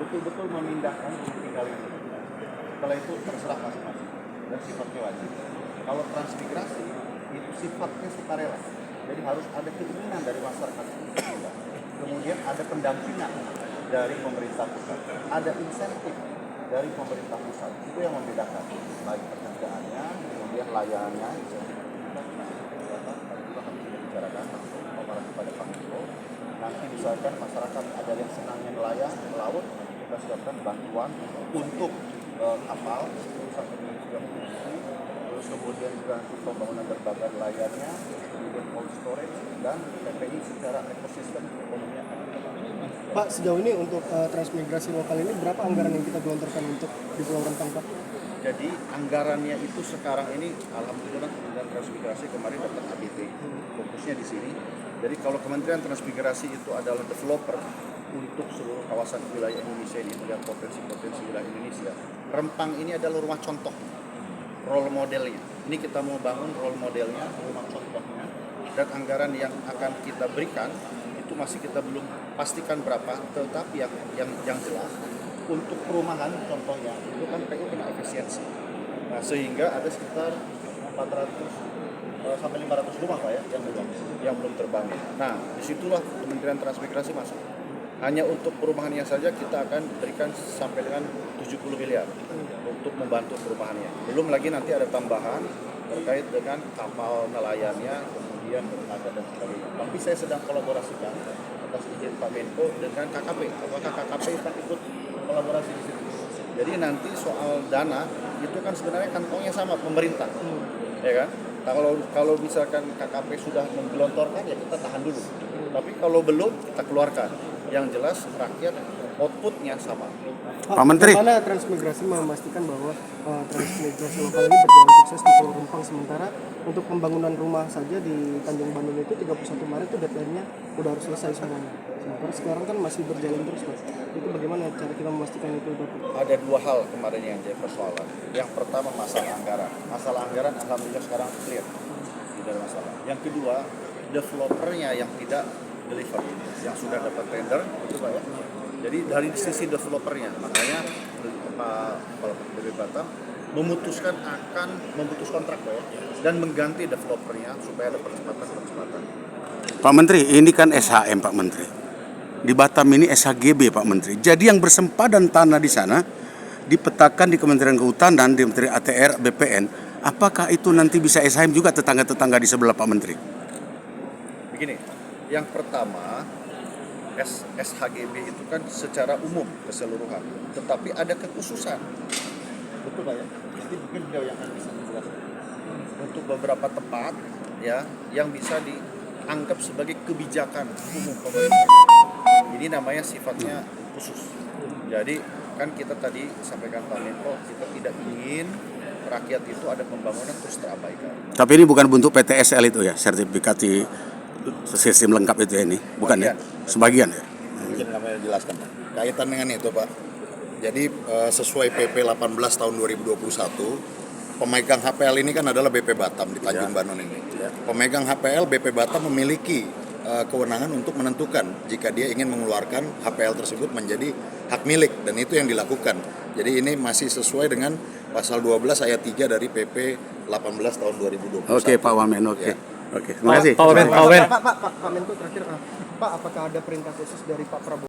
betul-betul memindahkan rumah tinggal yang benar. Setelah itu terserah masing-masing dan sifatnya wajib. Kalau transmigrasi itu sifatnya sukarela, jadi harus ada keinginan dari masyarakat untuk pindah. Kemudian ada pendampingan dari pemerintah pusat, ada insentif dari pemerintah pusat. Itu yang membedakan baik pekerjaannya, kemudian layanannya, insentif juga kami sudah bicarakan langsung kepada Pak Menko. Nanti misalkan masyarakat ada yang senangnya nelayan melaut, kita siapkan bantuan untuk kapal, sampai juga produksi, terus kemudian juga untuk pembangunan berbagai layarnya, kemudian cold storage dan PPI secara ekosistem ekonomi akan kita bangun. Pak, sejauh ini untuk transmigrasi lokal ini berapa anggaran yang kita gelontorkan untuk di Pulau Rempang, Pak? Jadi anggarannya itu sekarang ini alhamdulillah Kementerian Transmigrasi kemarin dapat ABT, fokusnya di sini. Jadi kalau Kementerian Transmigrasi itu adalah developer untuk seluruh kawasan wilayah Indonesia ini, melihat potensi-potensi wilayah Indonesia. Rempang ini adalah rumah contoh, role modelnya. Ini kita mau bangun role modelnya, rumah contohnya, dan anggaran yang akan kita berikan itu masih kita belum pastikan berapa, tetapi yang jelas untuk perumahan contohnya itu kan PU kena efisiensi. Nah, sehingga ada sekitar 400 sampai 500 rumah Pak ya yang belum terbangun. Nah, disitulah Kementerian Transmigrasi masuk. Hanya untuk perumahan yang saja kita akan berikan sampai dengan 70 miliar untuk membantu perumahannya. Belum lagi nanti ada tambahan terkait dengan kapal nelayannya, kemudian ada dan sebagainya. Tapi saya sedang kolaborasikan atas izin Pak Menko dengan KKP. Apakah KKP akan ikut kolaborasi di situ? Jadi nanti soal dana itu kan sebenarnya kantongnya sama pemerintah, ya kan? Kalau misalkan KKP sudah menggelontorkan ya kita tahan dulu. Tapi kalau belum kita keluarkan. Yang jelas rakyat outputnya sama. Pak Menteri, bagaimana transmigrasi memastikan bahwa transmigrasi lokal ini berjalan sukses di Pulau Rempang, sementara untuk pembangunan rumah saja di Tanjung Bandung itu 31 Maret itu deadline-nya udah harus selesai semuanya. Sementara sekarang kan masih berjalan terus, Pak. Itu bagaimana cara kita memastikan itu dapat? Ada dua hal kemarin yang jadi persoalan. Yang pertama masalah anggaran. Masalah anggaran alhamdulillah sekarang clear. Tidak ada masalah. Yang kedua, developernya yang tidak deliver, yang sudah dapat tender itu Pak ya. Jadi dari sisi developernya, makanya Pak BB Batam memutuskan akan memutus kontrak Pak ya, dan mengganti developernya supaya ada percepatan. Pak Menteri, ini kan SHM Pak Menteri. Di Batam ini SHGB Pak Menteri. Jadi yang bersempadan tanah di sana dipetakan di Kementerian Kehutanan, di Kementerian ATR, BPN. Apakah itu nanti bisa SHM juga tetangga-tetangga di sebelah Pak Menteri? Begini, yang pertama SHGB itu kan secara umum keseluruhan, tetapi ada kekhususan. Betul Pak ya? Jadi mungkin beliau yang akan bisa menjelaskan. Untuk beberapa tempat ya yang bisa dianggap sebagai kebijakan umum pemerintah. Ini namanya sifatnya khusus. Jadi kan kita tadi sampaikan Pak Menko, kita tidak ingin rakyat itu ada pembangunan terus terabaikan. Tapi ini bukan bentuk PTSL itu ya, sertifikasi sistem lengkap itu ya ini, bukan ya? Sebagian ya. Mungkin kami jelaskan Pak. Kaitan dengan itu Pak. Jadi sesuai PP 18 tahun 2021, pemegang HPL ini kan adalah BP Batam di Tanjung Banon ini. Pemegang HPL BP Batam memiliki kewenangan untuk menentukan jika dia ingin mengeluarkan HPL tersebut menjadi hak milik, dan itu yang dilakukan. Jadi ini masih sesuai dengan pasal 12 ayat 3 dari PP 18 tahun 2021. Oke Pak Wamen, oke. Ya. Oke, terima kasih. Pak Menko terakhir, Pak, apakah ada perintah khusus dari Pak Prabowo